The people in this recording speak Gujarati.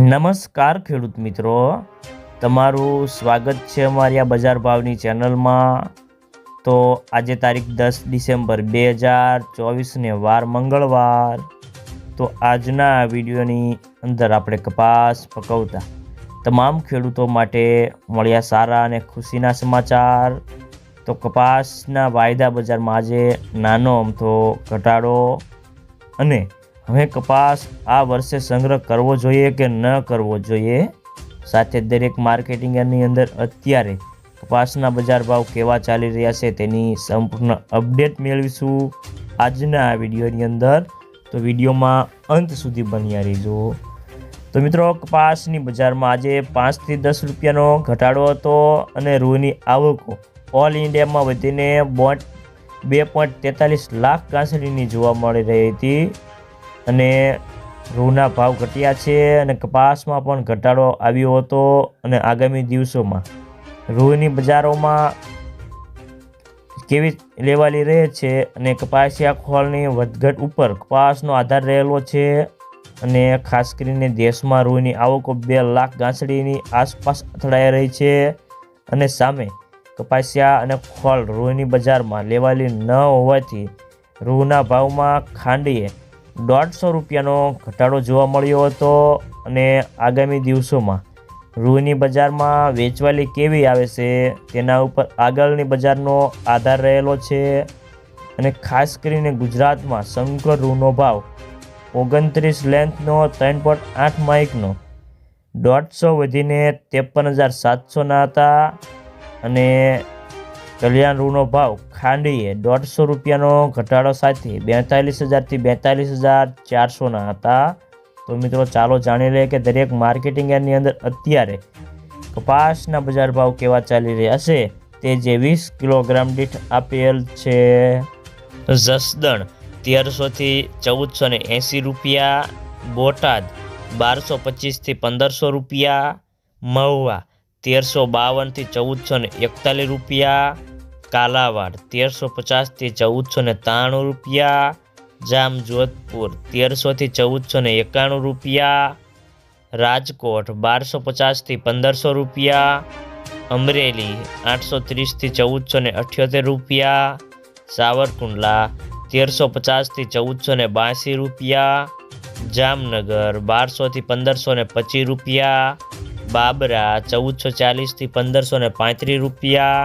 નમસ્કાર ખેડૂત મિત્રો, તમારું સ્વાગત છે અમારી આ બજાર ભાવની ચેનલમાં। તો આજે તારીખ 10 ડિસેમ્બર 2024ને વાર મંગળવાર। તો આજના વિડીયોની અંદર આપણે કપાસ પકવતા તમામ ખેડૂતો માટે મળ્યા સારા અને ખુશીના સમાચાર। તો કપાસના વાયદા બજારમાં આજે નાનો અમથો ઘટાડો અને હવે કપાસ આ વર્ષે સંગ્રહ કરવો જોઈએ કે ન કરવો જોઈએ, સાથે દરેક માર્કેટિંગની અંદર અત્યારે કપાસના બજાર ભાવ કેવા ચાલી રહ્યા છે તેની સંપૂર્ણ અપડેટ મેળવીશું આજના વિડીયોની અંદર। તો વિડીયોમાં અંત સુધી બન્યા રહેજો। તો મિત્રો, કપાસની બજારમાં આજે 5 થી 10 રૂપિયાનો ઘટાડો હતો અને રૂની આવકો ઓલ ઇન્ડિયામાં વધીને 2.43 લાખ ગાંસડીની જોવા મળી રહી હતી અને રૂના ભાવ ઘટ્યા છે અને કપાસમાં પણ ઘટાડો આવ્યો હતો અને આગામી દિવસોમાં રૂની બજારોમાં કેવી લેવાલી રહે છે અને કપાસિયા ખોળની વધઘટ ઉપર કપાસનો આધાર રહેલો છે અને ખાસ કરીને દેશમાં રૂની આવકો 2 લાખ ગાંસડીની આસપાસ અથડાઈ રહી છે અને સામે કપાસિયા અને ખોળ રૂની બજારમાં લેવાલી ન હોવાથી રૂના ભાવમાં ખાંડીએ 150 રૂપિયાનો ઘટાડો જોવા મળ્યો હતો અને આગામી દિવસોમાં રૂની બજારમાં વેચવાલી કેવી આવે છે તેના ઉપર આગળની બજારનો આધાર રહેલો છે અને ખાસ કરીને ગુજરાતમાં સમગ્ર રૂનો ભાવ 29 લેન્થનો 3.8 માઇકનો 150 વધીને 53,700ના હતા અને કલ્યાણ રૂનો ભાવ ખાંડીએ 150 રૂપિયાનો ઘટાડો સાથે 42,000 થી 42,400ના હતા। તો મિત્રો, ચાલો જાણી લઈએ કે દરેક માર્કેટિંગની અંદર અત્યારે કપાસના બજાર ભાવ કેવા ચાલી રહ્યા છે તે જે 20 કિલોગ્રામ દીઠ આપેલ છે। જસદણ 1300 થી 1480 રૂપિયા, બોટાદ 1225 થી 1500 રૂપિયા, મહુવા 1352 થી 1441 રૂપિયા, કાલાવાડ 1350 થી 1493 રૂપિયા, જામજોધપુર 1300 થી 1491 રૂપિયા, રાજકોટ 1250 થી 1500 રૂપિયા, અમરેલી 830 થી 1478 રૂપિયા, સાવરકુંડલા 1350 થી 1482 રૂપિયા, જામનગર 1200 થી 1525 રૂપિયા, બાબરા 1440 થી 1535 રૂપિયા।